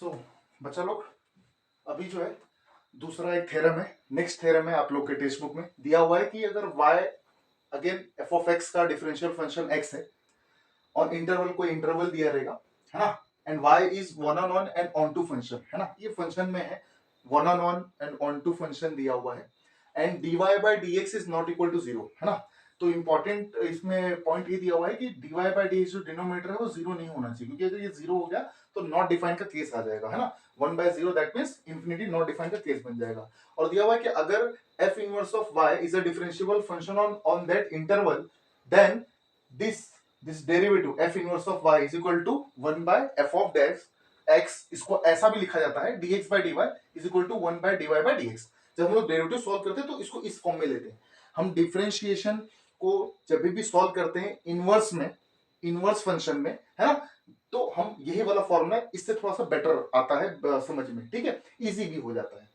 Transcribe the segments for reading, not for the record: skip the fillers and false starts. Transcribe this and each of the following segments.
सो बच्चा लोग, अभी जो है दूसरा एक थ्योरम है, नेक्स्ट थ्योरम है आप लोग के टेक्स्ट बुक में दिया हुआ है कि अगर y again f of x का डिफरेंशियल फंक्शन x है और इंटरवल कोई इंटरवल दिया रहेगा, है ना, and y is one on one and onto function, है ना, ये फंक्शन में है one on one and onto function दिया हुआ है and dy by dx is not equal to zero, है ना। तो इंपॉर्टेंट इसमें पॉइंट ये दिया हुआ है कि dy बाई dx जो डिनोमिनेटर है वो जीरो नहीं होना चाहिए, क्योंकि अगर ये जीरो हो गया तो नॉट डिफाइन का केस आ जाएगा, है ना। 1/0 that means infinity not define का केस बन जाएगा। और दिया हुआ है कि अगर f inverse of y is a differentiable function on that interval, then this derivative f inverse of y is equal to 1 by f of x, इसको ऐसा भी लिखा जाता है dx by dy is equal to 1 by dy bye dx। जब हम लोग derivative solve करते हैं तो इसको इस फॉर्म में लेते हैं। हम डिफरेंशिएशन को जब भी सॉल्व करते हैं इनवर्स में, इनवर्स फंक्शन में, है ना, तो हम यही वाला फॉर्मूला, इससे थोड़ा सा बेटर आता है समझ में, ठीक है, इजी भी हो जाता है।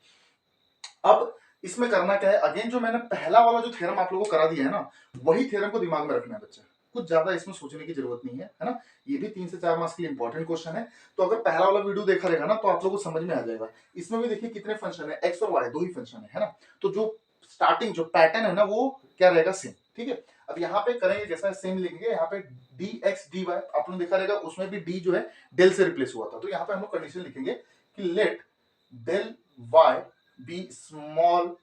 अब इसमें करना क्या है, अगेन जो मैंने पहला वाला जो थ्योरम आप लोगों को करा दिया है ना, वही थ्योरम को दिमाग में रखना है बच्चा, कुछ ज्यादा इसमें सोचने की जरूरत नहीं है ना। ये भी 3 से 4 मार्क्स के लिए इंपॉर्टेंट क्वेश्चन है। तो अगर पहला वाला वीडियो देखा रहेगा ना तो आप लोगों को समझ में आ जाएगा। इसमें भी देखिए कितने फंक्शन है, एक्स और वाई दो ही फंक्शन है ना। तो जो स्टार्टिंग जो पैटर्न है ना वो क्या रहेगा, सेम, ठीक है। अब यहाँ पे करेंगे जैसा सेम लिखेंगे, यहाँ पे dx dy आप लोगों ने देखा रहेगा, उसमें भी d जो है डेल से रिप्लेस हुआ था। तो यहाँ पे हम लोग कंडीशन लिखेंगे कि let del y be small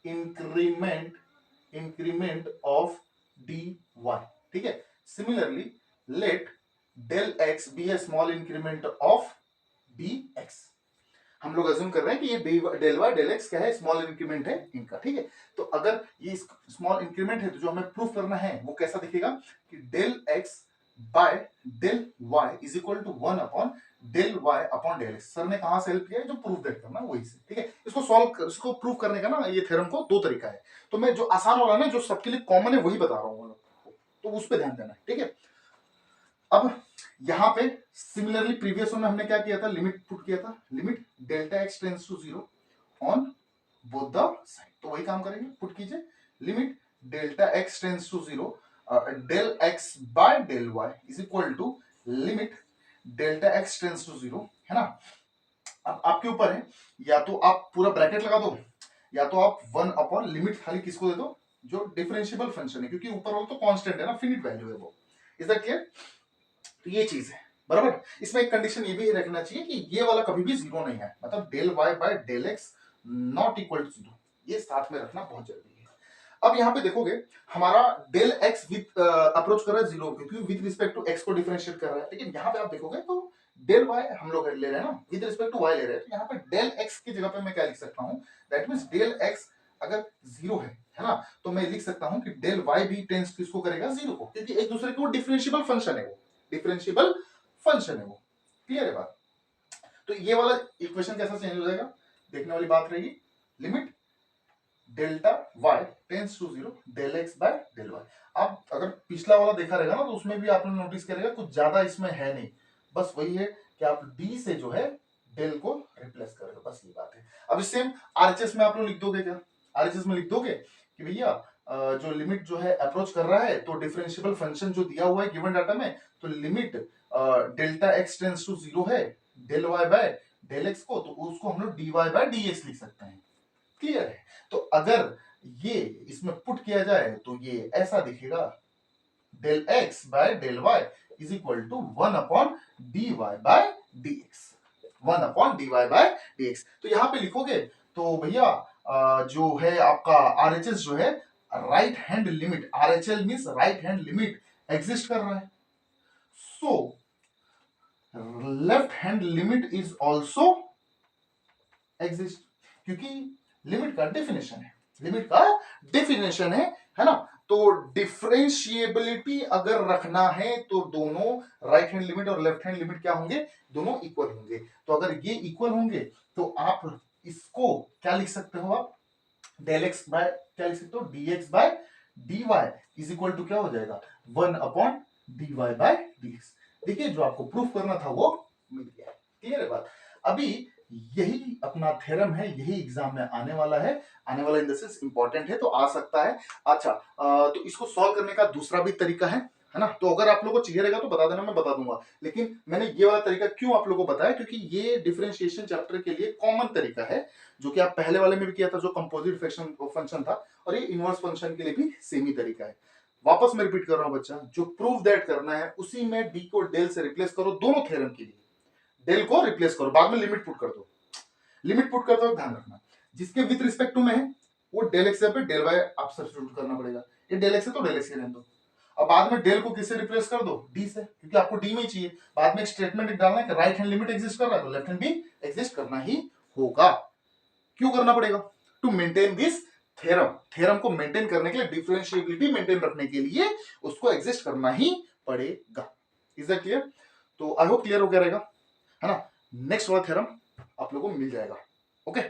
increment of dy, ठीक है। Similarly let del x be a small increment of dx। हम लोग अज्यूम कर रहे हैं कि ये डेल वाई डेल एक्स क्या है, स्मॉल इंक्रीमेंट है इनका, ठीक है। तो अगर ये स्मॉल इंक्रीमेंट है तो जो हमें प्रूफ करना है वो कैसा दिखेगा कि del x by del y is equal to 1 upon del y upon del x. Sir ने कहां से हेल्प किया है, जो प्रूफ देख करना वही से, ठीक है। इसको सॉल्व, इसको प्रूफ करने का ना ये थ्योरम को दो तरीका है। तो मैं जो आसान वाला ना, जो सबके लिए कॉमन है वही बता रहा हूँ, तो उस पर ध्यान देना है, ठीक है। अब यहां पे सिमिलरली प्रीवियस में हमने क्या किया था, लिमिट पुट किया था, limit delta x tends to zero on both the side. तो वही काम करेंगे, पुट कीजिए limit delta x tends to zero del x by del y is equal to limit delta x tends to zero, है ना। अब आपके ऊपर है, या तो आप पूरा ब्रैकेट लगा दो, या तो आप 1 अपॉन लिमिट खाली किसको दे दो, जो डिफरेंशिएबल फंक्शन है, क्योंकि ऊपर वाला तो कांस्टेंट है ना, फिनिट वैल्यू है वो। Is that clear? तो ये चीज है बराबर। इसमें एक कंडीशन ये भी रखना चाहिए कि ये वाला कभी भी जीरो नहीं है, मतलब del Y by del x not equal to zero, ये साथ में रखना बहुत जरूरी है। अब यहाँ पे देखोगे हमारा डेल एक्स विद अप्रोच कर रहा है जीरो, क्योंकि विद रिस्पेक्ट टू एक्स को डिफरेंशिएट कर रहा है। लेकिन यहाँ पे आप देखोगे तो डेल वाई हम लोग ले रहे हैं ना, विद रिस्पेक्ट टू वाई ले रहे हैं। तो यहाँ पे डेल एक्स की जगह पे मैं क्या लिख सकता हूँ, दैट मींस डेल एक्स अगर जीरो है ना, तो मैं लिख सकता हूँ कि डेल वाई भी टेंस किसको करेगा, जीरो को, क्योंकि एक दूसरे को डिफरेंशिएबल फंक्शन है, वो डिफरेंशिएबल फंक्शन है वो। क्लियर है बात? तो ये वाला इक्वेशन कैसा चेंज हो जाएगा, देखने वाली बात रहेगी। Limit delta y tends to zero del x by del y. अब अगर पिछला वाला देखा रहेगा ना तो उसमें भी आपने नोटिस करेगा कुछ ज्यादा इसमें है नहीं, बस वही है कि आप डी से जो है डेल को रिप्लेस कर रहे हो, बस ये बात है। अब सेम आरएचएस में आप लोग लिख दोगे, क्या आरएचएस में लिख दोगे कि भैया जो लिमिट जो है अप्रोच कर रहा है, तो डिफरेंशिएबल फंक्शन जो दिया हुआ है गिवन डाटा में, तो limit delta x tends to zero है del Y by del X को, तो उसको हम लोग D Y by D X लिख सकते हैं। क्लियर है? तो अगर ये इसमें पुट किया जाए तो ये ऐसा दिखेगा, del x by del y is equal to 1 upon d Y by D x, 1 upon d Y by D x. तो यहां पे लिखोगे तो भैया जो है आपका आरएचएस जो है right hand limit, RHL means right hand limit exist कर रहा है, so left hand limit is also exist, क्योंकि लिमिट का डेफिनेशन है, लिमिट का डेफिनेशन है ना। तो डिफरेंशिएबिलिटी अगर रखना है तो दोनों राइट हैंड लिमिट और लेफ्ट हैंड लिमिट क्या होंगे, दोनों इक्वल होंगे। तो अगर ये इक्वल होंगे तो आप इसको क्या लिख सकते हो, आप डेल एक्स बाय क्या लिख सकते हो, d x by d y is equal to क्या हो जाएगा, 1 upon d Y by D x. देखिए जो आपको प्रूफ करना था वो मिल गया। क्लियर है बात? अभी यही अपना थ्योरम है, यही एग्जाम में आने वाला है, आने वाला इन द सेंस इंपॉर्टेंट है, तो आ सकता है। अच्छा तो इसको सॉल्व करने का दूसरा भी तरीका है है ना। तो अगर आप लोगों को चाहिए रहेगा तो बता देना, मैं बता दूंगा। लेकिन मैंने ये वाला तरीका क्यों आप लोगों को बताया, क्योंकि ये डिफरेंशिएशन चैप्टर के लिए कॉमन तरीका है, जो कि आप पहले वाले में भी किया था, जो कंपोजिट फंक्शन था, और ये इनवर्स फंक्शन के लिए भी सेम ही तरीका है। वापस मैं रिपीट कर रहा हूं बच्चा, जो प्रूफ दैट करना है उसी में डी को डेल से रिप्लेस करो, दोनों थ्योरम के लिए डेल को रिप्लेस करो, बाद में लिमिट पुट कर दो। लिमिट पुट करते वक्त ध्यान रखना, जिसके विद रिस्पेक्ट टू में है वो डेल एक्स पे डेल वाई आप सब्स्टिट्यूट करना पड़ेगा। ये डेल एक्स है तो डेल एक्स रहने दो। अब बाद में डेल को किससे रिप्लेस कर दो, डी से, क्योंकि आपको डी में ही चाहिए। बाद में एक स्टेटमेंट डालना है कि राइट हैंड लिमिट एग्जिस्ट कर रहा है तो लेफ्ट हैंड भी एग्जिस्ट करना ही होगा। क्यों करना पड़ेगा, to maintain this theorem. Theorem को मेंटेन करने के लिए, डिफरेंशिएबिलिटी मेंटेन रखने के लिए उसको एग्जिस्ट करना ही पड़ेगा। Is that clear? तो आई होप क्लियर हो गया रहेगा, है ना। नेक्स्ट वाला थ्योरम आप लोगों को मिल जाएगा। ओके